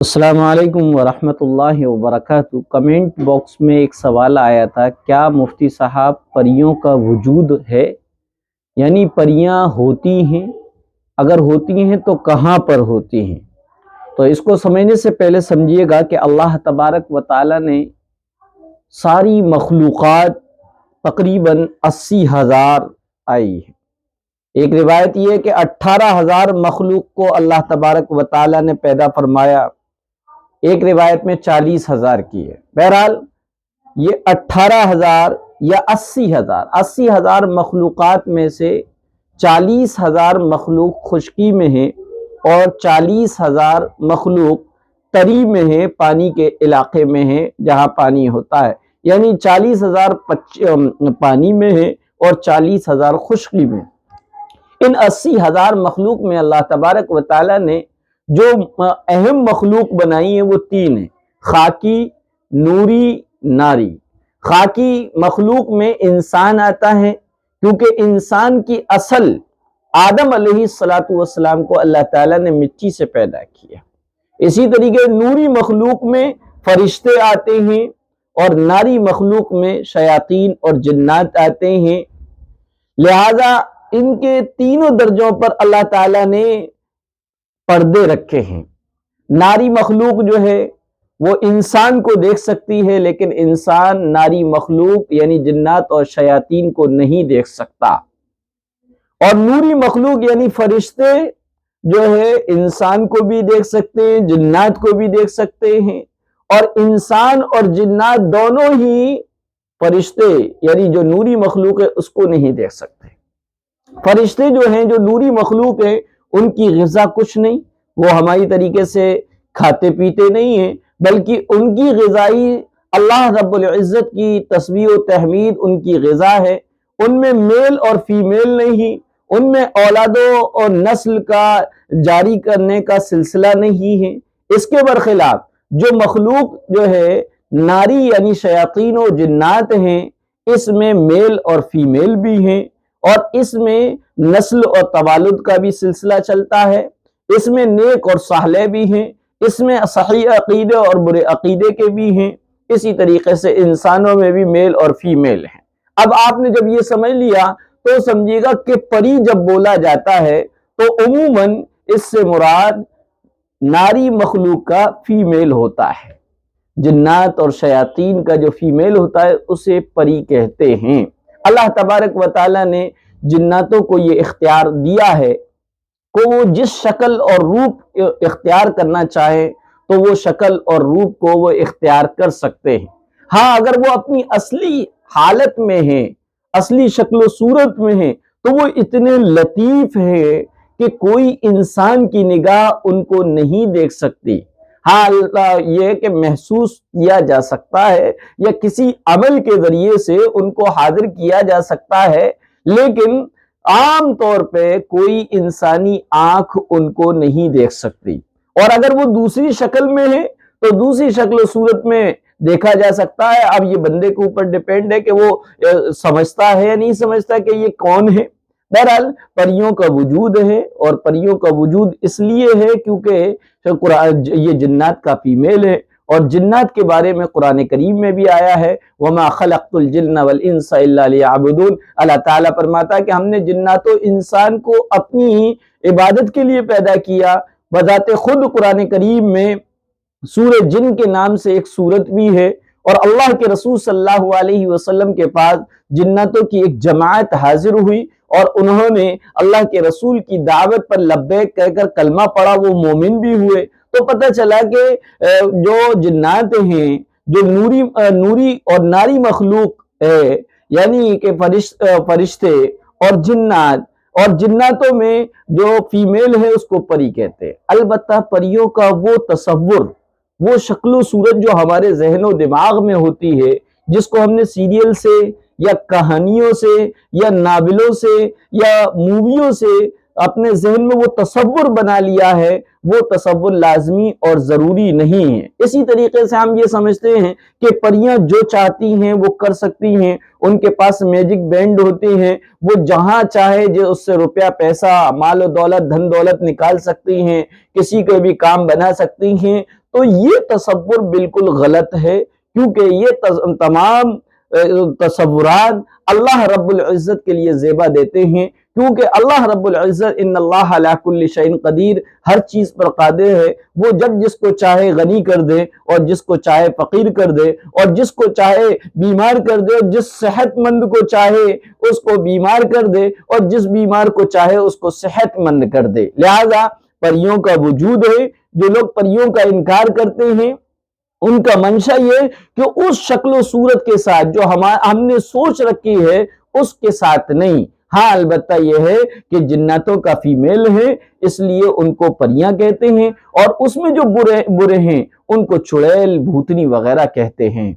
السلام علیکم ورحمۃ اللہ وبرکاتہ۔ کمنٹ باکس میں ایک سوال آیا تھا، کیا مفتی صاحب پریوں کا وجود ہے؟ یعنی پریاں ہوتی ہیں؟ اگر ہوتی ہیں تو کہاں پر ہوتی ہیں؟ تو اس کو سمجھنے سے پہلے سمجھیے گا کہ اللہ تبارک و تعالی نے ساری مخلوقات تقریباً 80,000 آئی ہے۔ ایک روایت یہ ہے کہ 18,000 مخلوق کو اللہ تبارک و تعالی نے پیدا فرمایا، ایک روایت میں 40,000 کی ہے۔ بہرحال یہ 18,000 یا 80,000 مخلوقات میں سے 40,000 مخلوق خشکی میں ہیں اور 40,000 مخلوق تری میں ہیں، پانی کے علاقے میں ہیں جہاں پانی ہوتا ہے۔ یعنی 40,000 پانی میں ہیں اور 40,000 خشکی میں۔ ان 80,000 مخلوق میں اللہ تبارک و تعالی نے جو اہم مخلوق بنائی ہیں وہ 3 ہیں: خاکی، نوری، ناری۔ خاکی مخلوق میں انسان آتا ہے، کیونکہ انسان کی اصل آدم علیہ السلام کو اللہ تعالیٰ نے مٹی سے پیدا کیا۔ اسی طریقے نوری مخلوق میں فرشتے آتے ہیں اور ناری مخلوق میں شیاطین اور جنات آتے ہیں۔ لہذا ان کے تینوں درجوں پر اللہ تعالیٰ نے پردے رکھے ہیں۔ ناری مخلوق جو ہے وہ انسان کو دیکھ سکتی ہے، لیکن انسان ناری مخلوق یعنی جنات اور شیاطین کو نہیں دیکھ سکتا۔ اور نوری مخلوق یعنی فرشتے جو ہے انسان کو بھی دیکھ سکتے ہیں، جنات کو بھی دیکھ سکتے ہیں، اور انسان اور جنات دونوں ہی فرشتے یعنی جو نوری مخلوق ہے اس کو نہیں دیکھ سکتے۔ فرشتے جو ہیں، جو نوری مخلوق ہیں، ان کی غذا کچھ نہیں، وہ ہماری طریقے سے کھاتے پیتے نہیں ہیں، بلکہ ان کی غذائی اللہ رب العزت کی تسبیح و تحمید ان کی غذا ہے۔ ان میں میل اور فیمیل نہیں، ان میں اولادوں اور نسل کا جاری کرنے کا سلسلہ نہیں ہے۔ اس کے برخلاف جو مخلوق جو ہے ناری یعنی شیاطین و جنات ہیں، اس میں میل اور فیمیل بھی ہیں، اور اس میں نسل اور توالد کا بھی سلسلہ چلتا ہے۔ اس میں نیک اور صالح بھی ہیں، اس میں صحیح عقیدے اور برے عقیدے کے بھی ہیں۔ اسی طریقے سے انسانوں میں بھی میل اور فیمیل ہیں۔ اب آپ نے جب یہ سمجھ لیا تو سمجھیے گا کہ پری جب بولا جاتا ہے تو عموماً اس سے مراد ناری مخلوق کا فیمیل ہوتا ہے۔ جنات اور شیاطین کا جو فیمیل ہوتا ہے اسے پری کہتے ہیں۔ اللہ تبارک و تعالی نے جناتوں کو یہ اختیار دیا ہے کہ وہ جس شکل اور روپ اختیار کرنا چاہے تو وہ شکل اور روپ کو وہ اختیار کر سکتے ہیں۔ ہاں، اگر وہ اپنی اصلی حالت میں ہیں، اصلی شکل و صورت میں ہیں، تو وہ اتنے لطیف ہیں کہ کوئی انسان کی نگاہ ان کو نہیں دیکھ سکتی۔ ہاں، یہ کہ محسوس کیا جا سکتا ہے یا کسی عمل کے ذریعے سے ان کو حاضر کیا جا سکتا ہے، لیکن عام طور پہ کوئی انسانی آنکھ ان کو نہیں دیکھ سکتی۔ اور اگر وہ دوسری شکل میں ہے تو دوسری شکل و صورت میں دیکھا جا سکتا ہے۔ اب یہ بندے کے اوپر ڈیپینڈ ہے کہ وہ سمجھتا ہے یا نہیں سمجھتا کہ یہ کون ہے۔ بہرحال پریوں کا وجود ہے، اور پریوں کا وجود اس لیے ہے کیونکہ یہ جنات کا فیمیل ہے، اور جنات کے بارے میں قرآن کریم میں بھی آیا ہے وَمَا خَلَقْتُ الْجِنَّ وَالْإِنسَ إِلَّا لِيَعْبُدُونَ۔ اللہ تعالیٰ فرماتا ہے کہ ہم نے جنات و انسان کو اپنی عبادت کے لیے پیدا کیا۔ بذات خود قرآن کریم میں سورہ جن کے نام سے ایک سورت بھی ہے، اور اللہ کے رسول صلی اللہ علیہ وسلم کے پاس جناتوں کی ایک جماعت حاضر ہوئی، اور انہوں نے اللہ کے رسول کی دعوت پر لبیک کہہ کر کلمہ پڑھا، وہ مومن بھی ہوئے۔ تو پتہ چلا کہ جو جنات ہیں، جو نوری اور ناری مخلوق ہے، یعنی کہ فرشتے اور جنات، اور جناتوں میں جو فیمیل ہے اس کو پری کہتے ہیں۔ البتہ پریوں کا وہ تصور، وہ شکل و صورت جو ہمارے ذہن و دماغ میں ہوتی ہے، جس کو ہم نے سیریل سے یا کہانیوں سے یا ناولوں سے یا موویوں سے اپنے ذہن میں وہ تصور بنا لیا ہے، وہ تصور لازمی اور ضروری نہیں ہے۔ اسی طریقے سے ہم یہ سمجھتے ہیں کہ پریاں جو چاہتی ہیں وہ کر سکتی ہیں، ان کے پاس میجک بینڈ ہوتے ہیں، وہ جہاں چاہے جو اس سے روپیہ پیسہ مال و دولت دھن دولت نکال سکتی ہیں، کسی کو بھی کام بنا سکتی ہیں۔ تو یہ تصور بالکل غلط ہے، کیونکہ یہ تمام تصورات اللہ رب العزت کے لیے زیبا دیتے ہیں، کیونکہ اللہ رب العزت ان اللہ علی کل شیء قدیر، ہر چیز پر قادر ہے۔ وہ جب جس کو چاہے غنی کر دے اور جس کو چاہے فقیر کر دے، اور جس کو چاہے بیمار کر دے، اور جس صحت مند کو چاہے اس کو بیمار کر دے، اور جس بیمار کو چاہے اس کو صحت مند کر دے۔ لہذا پریوں کا وجود ہے۔ جو لوگ پریوں کا انکار کرتے ہیں ان کا منشا یہ کہ اس شکل و صورت کے ساتھ جو ہم نے سوچ رکھی ہے اس کے ساتھ نہیں۔ ہاں البتہ یہ ہے کہ جناتوں کا فیمیل ہے، اس لیے ان کو پریاں کہتے ہیں، اور اس میں جو برے ہیں ان کو چڑیل بھوتنی وغیرہ کہتے ہیں۔